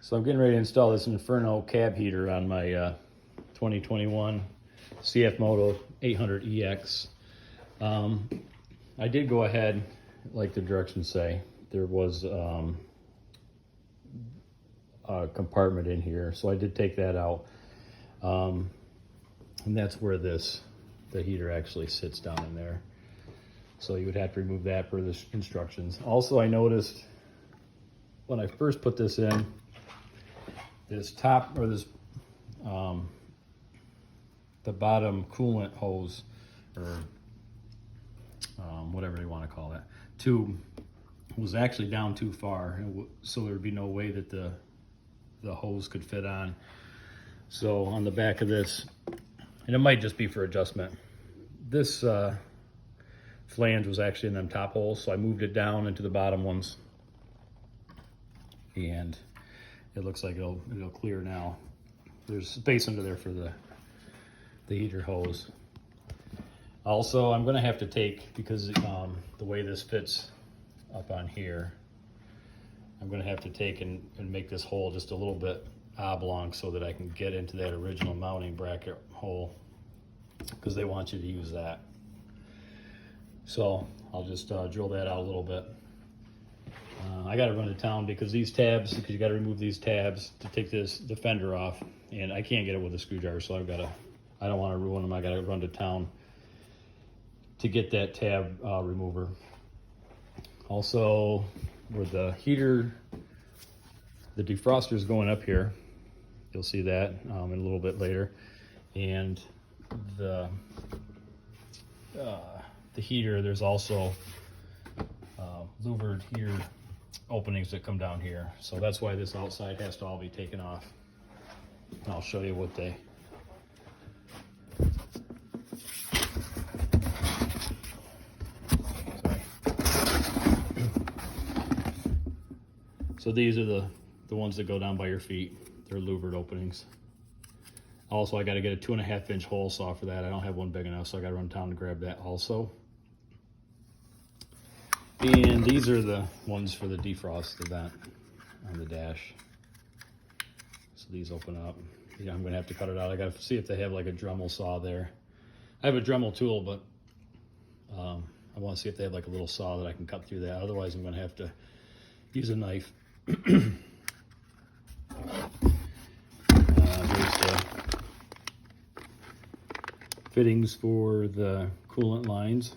So I'm getting ready to install this Inferno cab heater on my 2021 CFMoto 800EX. I did go ahead, like the directions say, there was a compartment in here, so I did take that out. And that's where the heater actually sits down in there. So you would have to remove that per the instructions. Also, I noticed when I first put this in, this top, or this, the bottom coolant hose, or whatever you want to call it, tube was actually down too far, so there would be no way that the hose could fit on. So on the back of this, and it might just be for adjustment, this flange was actually in them top holes, so I moved it down into the bottom ones, and it looks like it'll clear now. There's space under there for the heater hose. Also, I'm gonna have to take, because the way this fits up on here, I'm gonna have to take and make this hole just a little bit oblong so that I can get into that original mounting bracket hole, because they want you to use that. So I'll just drill that out a little bit. I got to run to town because these tabs, because you got to remove these tabs to take the fender off, and I can't get it with a screwdriver, so I don't want to ruin them. I got to run to town to get that tab remover. Also, where the heater, the defroster is going up here, you'll see that in a little bit later, and the heater, there's also louvered heater openings that come down here, so that's why this outside has to all be taken off. And I'll show you what they. So these are the ones that go down by your feet. They're louvered openings. Also, I got to get a 2.5 inch hole saw for that. I don't have one big enough, so I got to run down to grab that also. And these are the ones for the defrost event on the dash. So these open up. Yeah, I'm gonna have to cut it out. I gotta see if they have like a Dremel saw there. I have a Dremel tool, but I want to see if they have like a little saw that I can cut through that. Otherwise, I'm gonna have to use a knife. Here's the fittings for the coolant lines.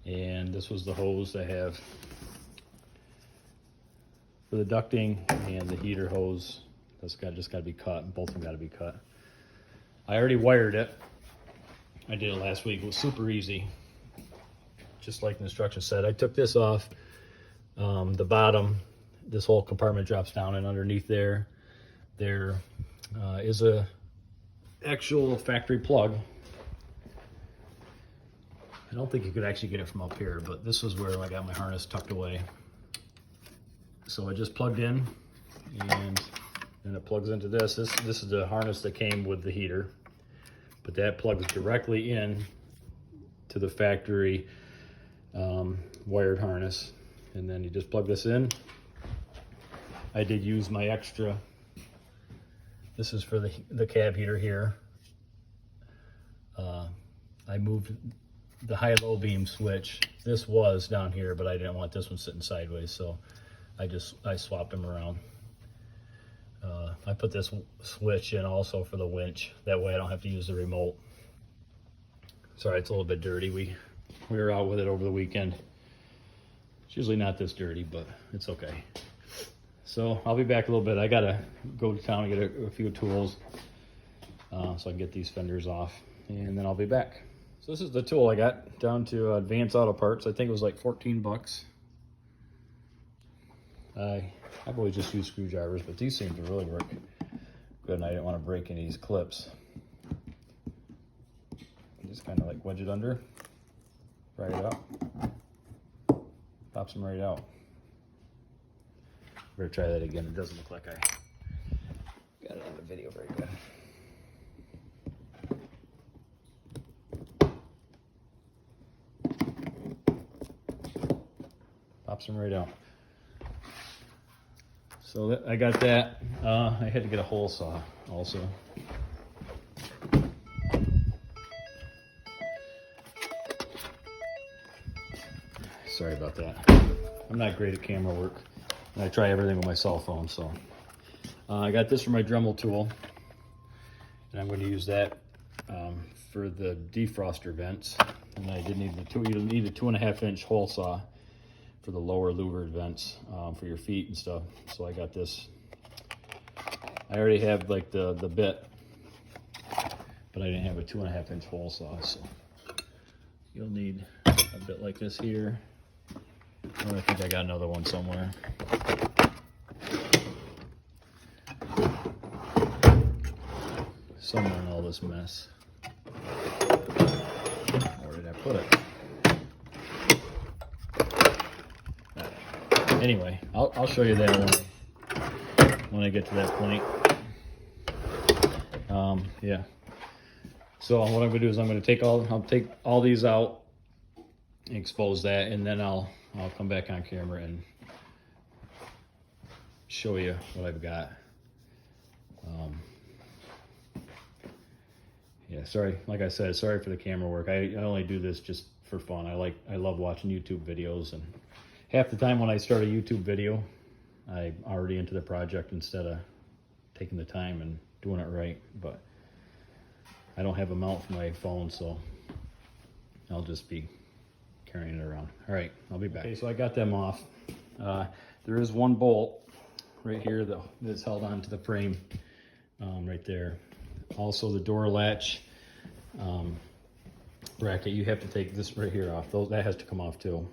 And this was the hose I have for the ducting, and the heater hose. That's just got to be cut, and both of them got to be cut. I already wired it. I did it last week. It was super easy, just like the instructions said. I took this off the bottom. This whole compartment drops down, and underneath there is a actual factory plug. I don't think you could actually get it from up here, but this is where I got my harness tucked away. So I just plugged in, and it plugs into this. This is the harness that came with the heater, but that plugs directly in to the factory wired harness. And then you just plug this in. I did use my extra. This is for the cab heater here. I moved the high-low beam switch. This was down here, but I didn't want this one sitting sideways, so I swapped them around. I put this switch in also for the winch. That way I don't have to use the remote. Sorry, it's a little bit dirty. We were out with it over the weekend. It's usually not this dirty, but it's okay. So I'll be back a little bit. I gotta go to town and get a few tools so I can get these fenders off, and then I'll be back. So this is the tool I got down to Advanced Auto Parts. I think it was like 14 bucks. I've always just used screwdrivers, but these seem to really work good, and I didn't want to break any of these clips. Just kind of like wedge it under, pry it out, pops them right out. Better try that again. It doesn't look like I got it on the video very good. Pops them right out. So that, I got that. I had to get a hole saw also. Sorry about that. I'm not great at camera work. And I try everything with my cell phone, so. I got this for my Dremel tool. And I'm going to use that for the defroster vents. And I did need you need a 2.5 inch hole saw for the lower louvered vents for your feet and stuff. So I got this. I already have like the bit, but I didn't have a 2.5 inch hole saw. So you'll need a bit like this here. Oh, I think I got another one somewhere. Somewhere in all this mess. Where did I put it? Anyway, I'll show you that when I get to that point. Yeah. So what I'm gonna do is I'll take all these out, expose that, and then I'll come back on camera and show you what I've got. Yeah, sorry, like I said, sorry for the camera work. I only do this just for fun. I love watching YouTube videos, and half the time when I start a YouTube video, I'm already into the project instead of taking the time and doing it right. But I don't have a mount for my phone, so I'll just be carrying it around. All right, I'll be back. Okay, so I got them off. There is one bolt right here that's held onto the frame right there. Also the door latch bracket, you have to take this right here off. That has to come off too.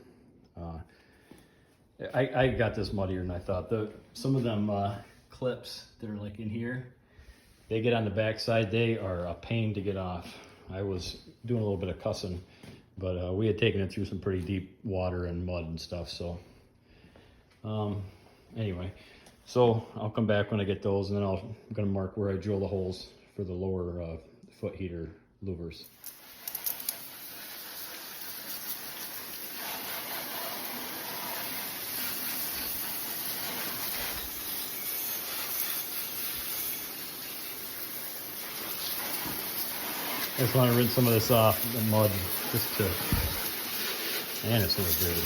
I got this muddier than I thought. Some of them clips that are like in here, they get on the back side. They are a pain to get off. I was doing a little bit of cussing, but we had taken it through some pretty deep water and mud and stuff. So anyway, so I'll come back when I get those, and then I'm gonna mark where I drill the holes for the lower foot heater louvers. I just want to rinse some of this off, the mud, just to, man, it's really dirty.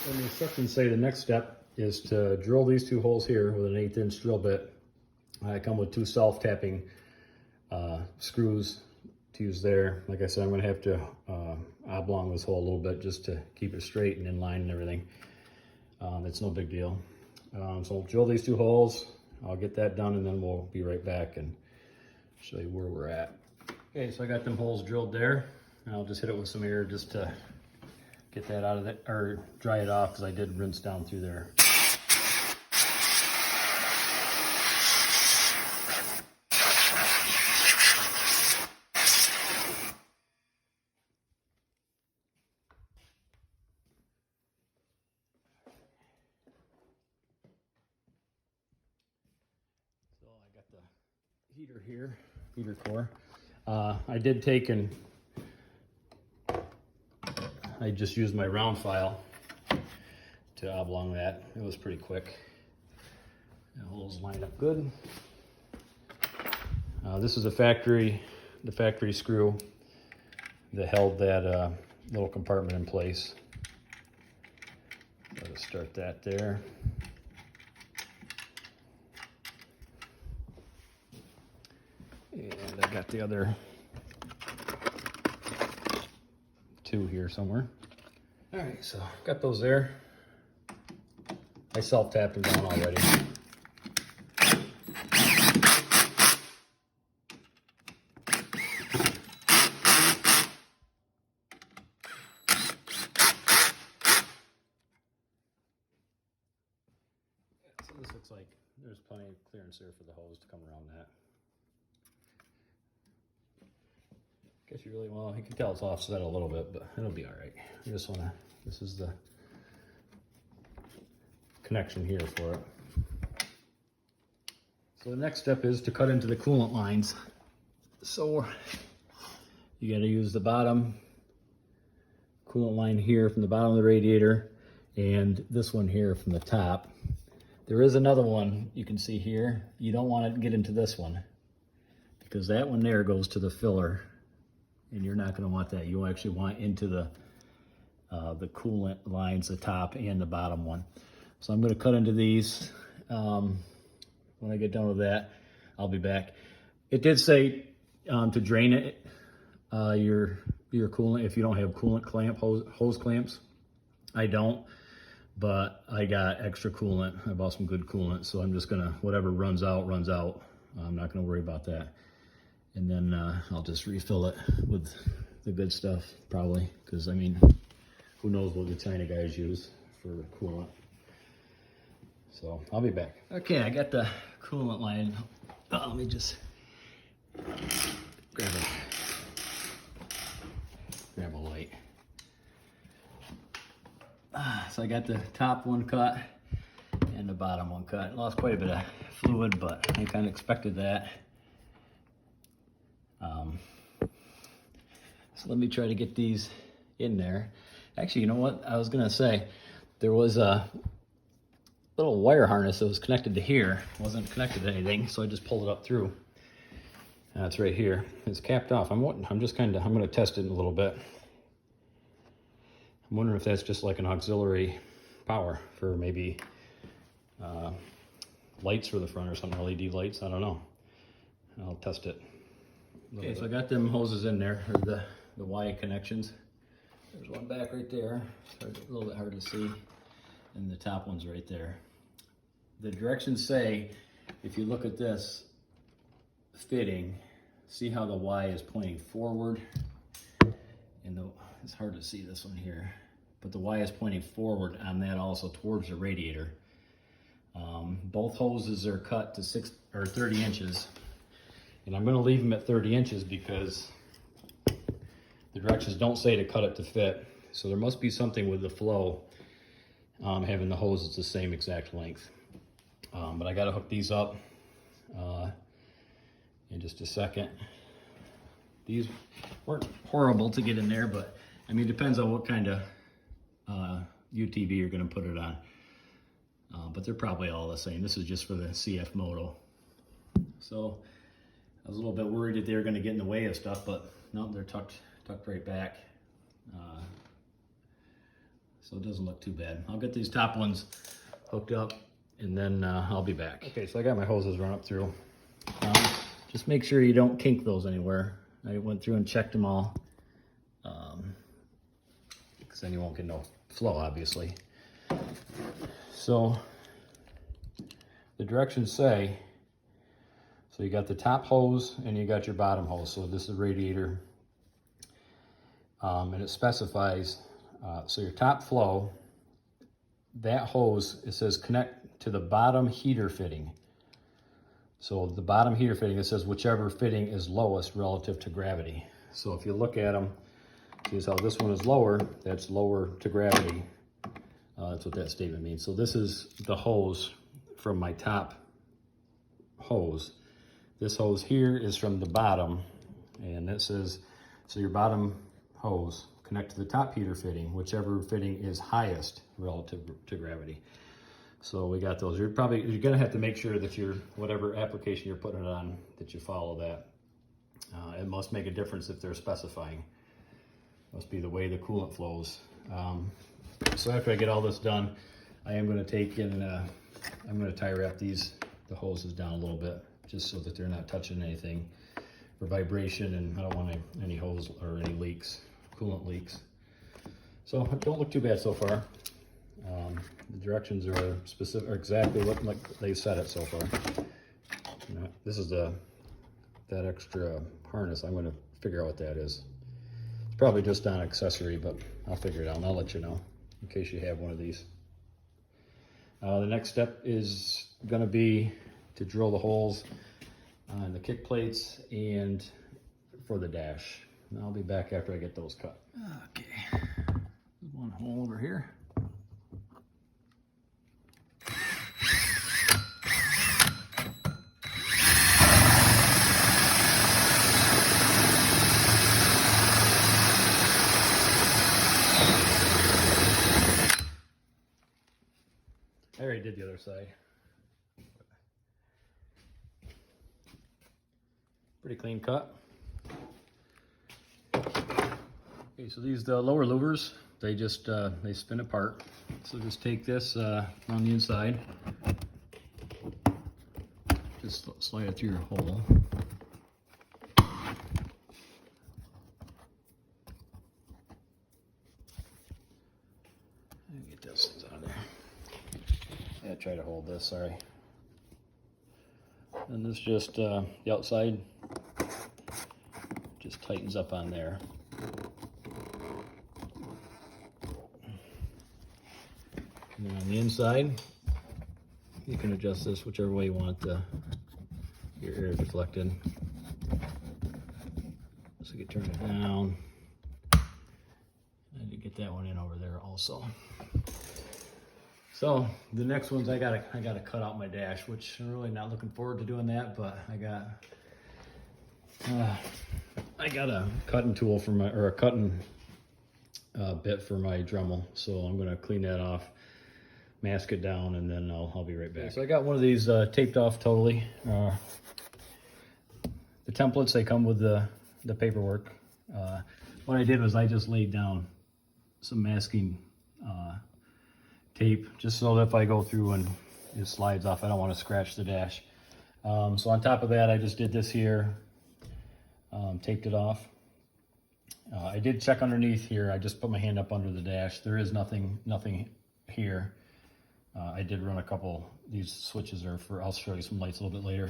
And the instructions say the next step is to drill these two holes here with an 1/8 inch drill bit. I come with 2 self-tapping screws to use there. Like I said, I'm going to have to oblong this hole a little bit just to keep it straight and in line and everything. It's no big deal. So I'll drill these 2 holes. I'll get that done, and then we'll be right back and show you where we're at. Okay, so I got them holes drilled there. And I'll just hit it with some air just to get that out of it, or dry it off, because I did rinse down through there. So I got the heater here, heater core. I did take and I just used my round file to oblong that. It was pretty quick. The holes lined up good. This is the factory screw that held that little compartment in place. Let us start that there. And I got the other 2 here somewhere. All right, so got those there. I self-tapped them down already. So this looks like there's plenty of clearance there for the hose to come around that. Guess you really, well, you can tell it's offset a little bit, but it'll be all right. You just want to, this is the connection here for it. So the next step is to cut into the coolant lines. So you got to use the bottom coolant line here from the bottom of the radiator, and this one here from the top. There is another one you can see here. You don't want to get into this one because that one there goes to the filler, and you're not going to want that. You actually want into the coolant lines, the top and the bottom one. So I'm going to cut into these. When I get done with that, I'll be back. It did say to drain it, your coolant, if you don't have coolant clamp, hose clamps. I don't, but I got extra coolant. I bought some good coolant, so I'm just gonna, whatever runs out, runs out. I'm not gonna worry about that. And then I'll just refill it with the good stuff, probably, because I mean, who knows what the China guys use for coolant. So I'll be back. Okay, I got the coolant line. Oh, let me just grab a light. So I got the top one cut and the bottom one cut. Lost quite a bit of fluid, but I kind of expected that. So let me try to get these in there. Actually, you know what? I was gonna say, there was a little wire harness that was connected to here. It wasn't connected to anything, so I just pulled it up through. It's right here. It's capped off. I'm gonna test it in a little bit. I'm wondering if that's just like an auxiliary power for maybe lights for the front or something, LED lights, I don't know. I'll test it. Okay, so I got them hoses in there, or the Y connections. There's one back right there. It's a little bit hard to see. And the top one's right there. The directions say, if you look at this fitting, see how the Y is pointing forward? And it's hard to see this one here, but the Y is pointing forward on that also towards the radiator. Both hoses are cut to 30 inches. And I'm gonna leave them at 30 inches because the directions don't say to cut it to fit. So there must be something with the flow, having the hoses the same exact length. But I gotta hook these up in just a second. These weren't horrible to get in there, but I mean, it depends on what kind of UTV you're gonna put it on. But they're probably all the same. This is just for the CFMoto. So I was a little bit worried that they were gonna get in the way of stuff, but no, they're tucked right back. So it doesn't look too bad. I'll get these top ones hooked up and then I'll be back. Okay, so I got my hoses run up through. Just make sure you don't kink those anywhere. I went through and checked them all. Because then you won't get no flow, obviously. So the directions say, so you got the top hose and you got your bottom hose. So this is the radiator. And it specifies, so your top flow, that hose, it says connect to the bottom heater fitting. So the bottom heater fitting, it says whichever fitting is lowest relative to gravity. So if you look at them, see how this one is lower, that's lower to gravity. That's what that statement means. So this is the hose from my top hose. This hose here is from the bottom, and that says, so your bottom hose, connect to the top heater fitting, whichever fitting is highest relative to gravity. So we got those. You're gonna have to make sure that whatever application you're putting it on, that you follow that. It must make a difference if they're specifying. Must be the way the coolant flows. So after I get all this done, I am gonna take and I'm gonna tie wrap the hoses down a little bit, just so that they're not touching anything for vibration, and I don't want any hose or any leaks, coolant leaks. So it don't look too bad so far. The directions are specific, or exactly what like they said it so far. You know, this is that extra harness. I'm going to figure out what that is. It's probably just an accessory, but I'll figure it out and I'll let you know in case you have one of these. The next step is going to be to drill the holes on the kick plates and for the dash. And I'll be back after I get those cut. Okay, there's one hole over here. did the other side. Pretty clean cut. Okay, so these the lower louvers, they just they spin apart. So just take this on the inside, just slide it through your hole. Get those things out of there. Yeah, try to hold this. Sorry. And this just the outside just tightens up on there. And then on the inside, you can adjust this whichever way you want your air deflected. So you can turn it down. And you get that one in over there also. So the next ones I gotta cut out my dash, which I'm really not looking forward to doing that, but I got a cutting tool for my, or a cutting bit for my Dremel, so I'm gonna clean that off, mask it down, and then I'll be right back. So I got one of these taped off totally. The templates, they come with the paperwork. What I did was I just laid down some masking tape, just so that if I go through and it slides off, I don't want to scratch the dash. So on top of that, I just did this here, taped it off. I did check underneath here. I just put my hand up under the dash. There is nothing here. I did run a couple, these switches are for, I'll show you some lights a little bit later.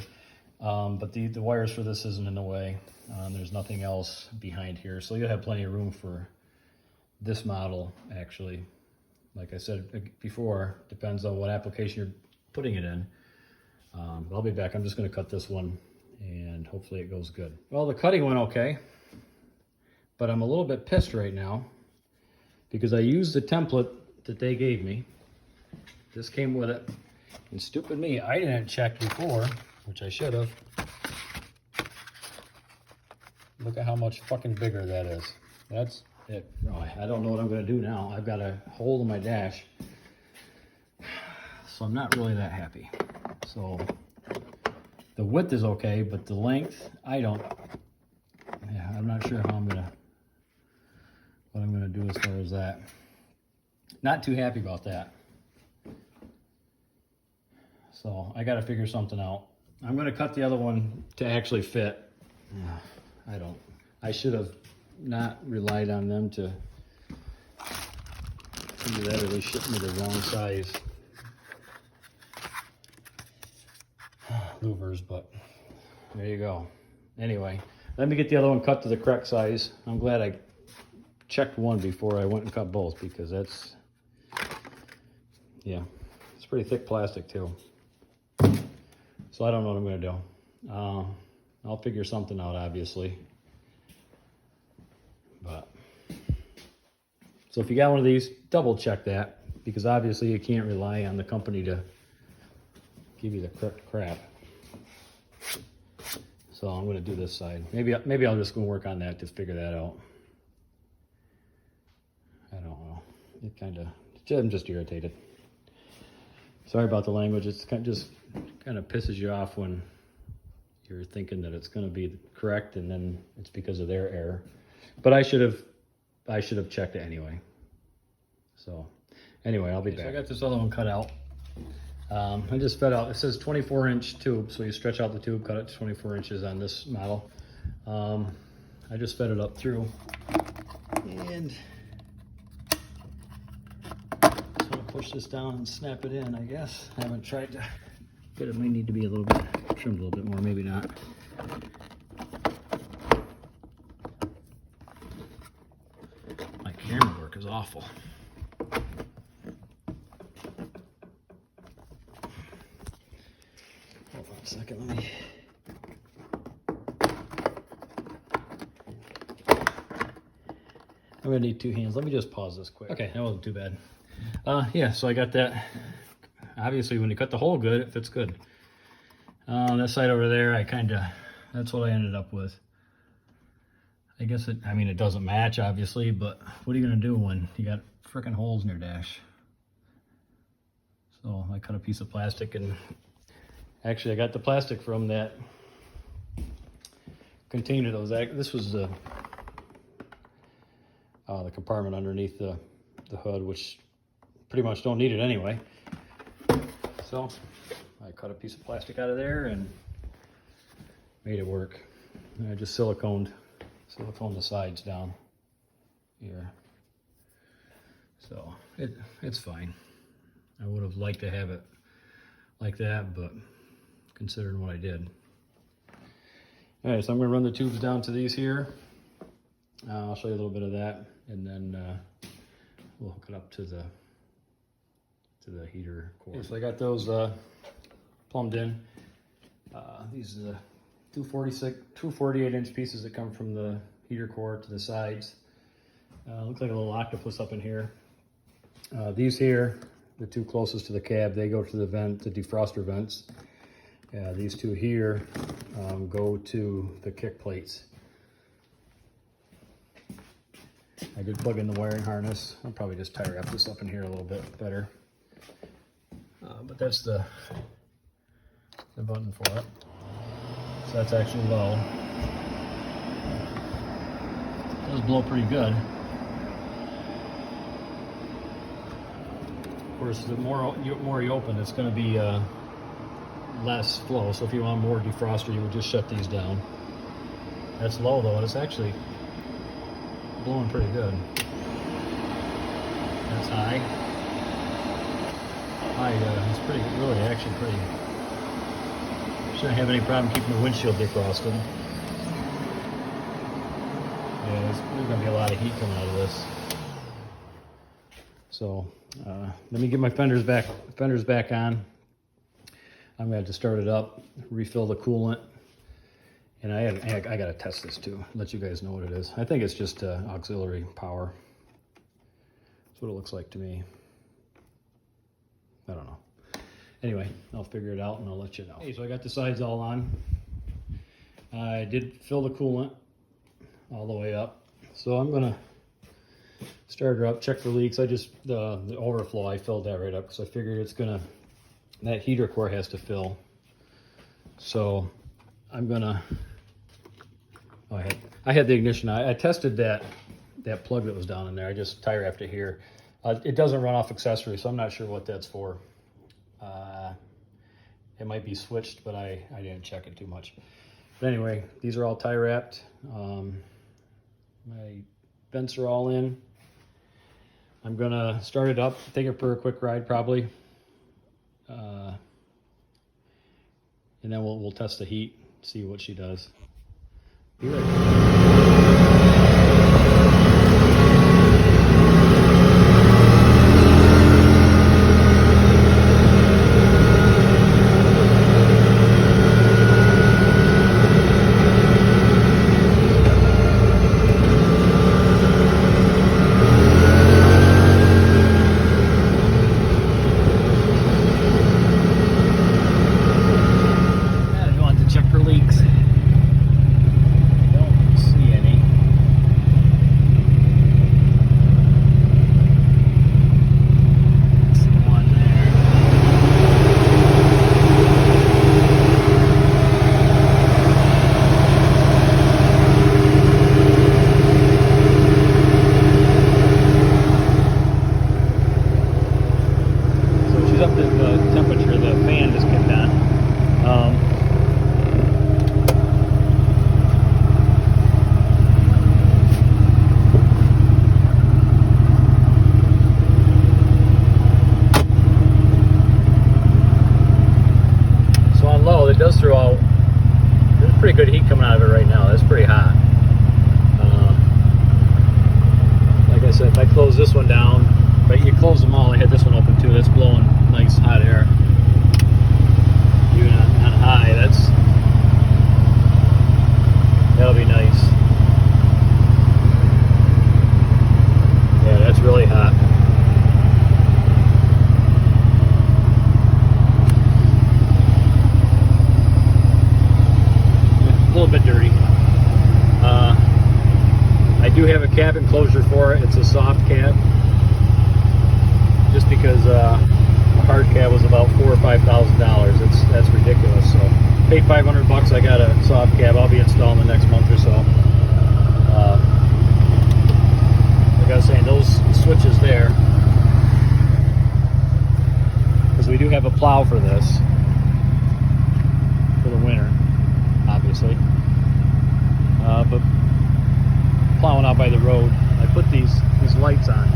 But the wires for this isn't in the way. There's nothing else behind here. So you'll have plenty of room for this model, actually. Like I said before, depends on what application you're putting it in. I'll be back. I'm just going to cut this one, and hopefully it goes good. Well, the cutting went okay, but I'm a little bit pissed right now because I used the template that they gave me. This came with it, and stupid me, I didn't check before, which I should have. Look at how much fucking bigger that is. That's it. Oh, I don't know what I'm going to do now. I've got a hole in my dash, so I'm not really that happy. So the width is okay, but the length, I'm not sure how what I'm gonna do as far as that. Not too happy about that. So I got to figure something out. I'm gonna cut the other one to actually fit. I should have not relied on them to do that, or they shipped me the wrong size louvers, but there you go. Anyway, let me get the other one cut to the correct size. I'm glad I checked one before I went and cut both, because that's, yeah, it's pretty thick plastic too. So I don't know what I'm gonna do. I'll figure something out, obviously. But so if you got one of these, double check that, because obviously you can't rely on the company to give you the correct crap. So I'm going to do this side. Maybe I'll just go work on that to figure that out. I don't know. I'm just irritated. Sorry about the language. It's kind of pisses you off when you're thinking that it's going to be correct, and then it's because of their error. But I should have checked it anyway. So anyway, I'll be back. So I got this other one cut out. I just fed out, it says 24-inch tube, so you stretch out the tube, cut it to 24 inches on this model. I just fed it up through, and just want to push this down and snap it in, I guess. I haven't tried to get it. Might need to be a little bit trimmed a little bit more, maybe not. My camera work is awful. Hold on a second, let me. I'm gonna need two hands. Let me just pause this quick. Okay, that wasn't too bad. Yeah, so I got that. Obviously, when you cut the hole good, it fits good. That side over there, that's what I ended up with. I guess it doesn't match, obviously, but what are you gonna do when you got frickin' holes in your dash? So I cut a piece of plastic, and actually I got the plastic from that container that was, this was the compartment underneath the hood, which pretty much don't need it anyway. So I cut a piece of plastic out of there and made it work. And I just siliconed the sides down here. So it's fine. I would have liked to have it like that, but considering what I did. All right, so I'm gonna run the tubes down to these here. I'll show you a little bit of that, and then we'll hook it up to the heater core. Okay, so I got those plumbed in. These are the 248-inch pieces that come from the heater core to the sides. Looks like a little octopus up in here. These here, the two closest to the cab, they go to the vent, the defroster vents. These two here go to the kick plates. I did plug in the wiring harness. I'll probably just tie wrap this up in here a little bit better. But that's the button for it. So that's actually low. It does blow pretty good. Of course, the more you open, it's going to be less flow. So if you want more defroster, you would just shut these down. That's low though, and it's actually blowing pretty good. That's high. It's pretty, really actually pretty. Shouldn't have any problem keeping the windshield defrosted. Yeah, there's gonna be a lot of heat coming out of this. So let me get my fenders back on. I'm gonna have to start it up, refill the coolant, and I gotta test this too. Let you guys know what it is. I think it's just auxiliary power. That's what it looks like to me. I don't know. Anyway, I'll figure it out and I'll let you know. Okay, so I got the sides all on. I did fill the coolant all the way up. So I'm gonna start her up, check for leaks. I just, the overflow, I filled that right up because I figured it's gonna, that heater core has to fill. So I'm gonna, I had the ignition. I tested that plug that was down in there. I just tie wrapped it here. It doesn't run off accessories, so I'm not sure what that's for. It might be switched, but I didn't check it too much. But anyway, these are all tie wrapped. My vents are all in. I'm gonna start it up, take it for a quick ride probably. And then we'll test the heat, see what she does. Be right back. There's pretty good heat coming out of it right now. That's pretty hot. Like I said, if I close this one down, but you close them all, I had this one open too. That's blowing nice hot air. Even on high, that'll be nice. Yeah, that's really hot. A little bit dirty. I do have a cap enclosure for it. It's a soft cap, just because hard cab was about $4,000 or $5,000. That's ridiculous. So paid $500. I got a soft cab. I'll be installing the next month or so. Like I was saying, those switches there, because we do have a plow for this for the winter, obviously. But plowing out by the road, I put these lights on.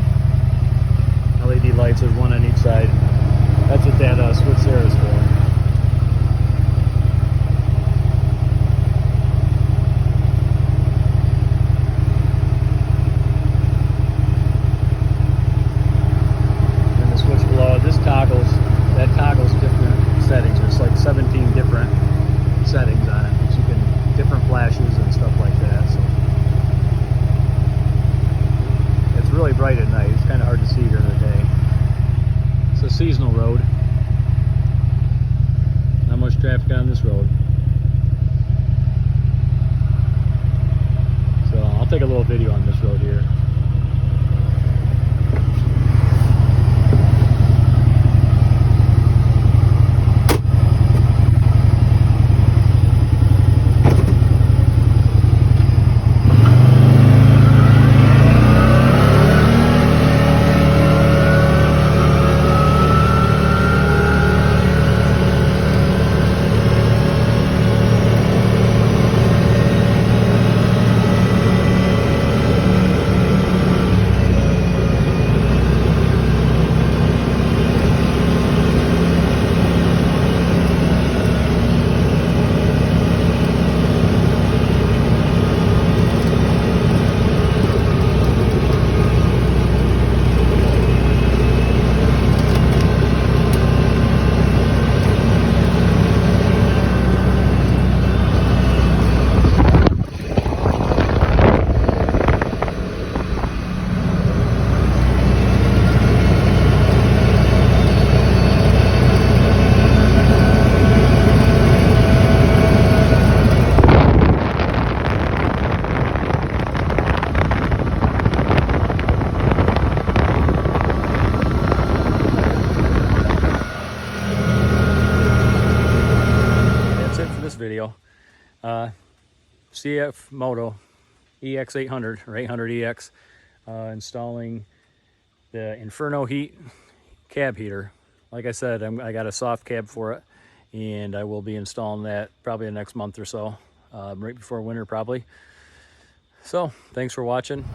LED lights, there's one on each side. That's what that switch there is for. And the switch below, that toggles different settings. There's like 17 different settings on it, that you can, different flashes and stuff like that. So it's really bright at night. It's kind of hard to see during the day. It's a seasonal road. Not much traffic on this road. So I'll take a little video on this road here. Video. CFMoto EX800 or 800EX, installing the Inferno heat cab heater. Like I said, I got a soft cab for it, and I will be installing that probably the next month or so, right before winter probably. So thanks for watching.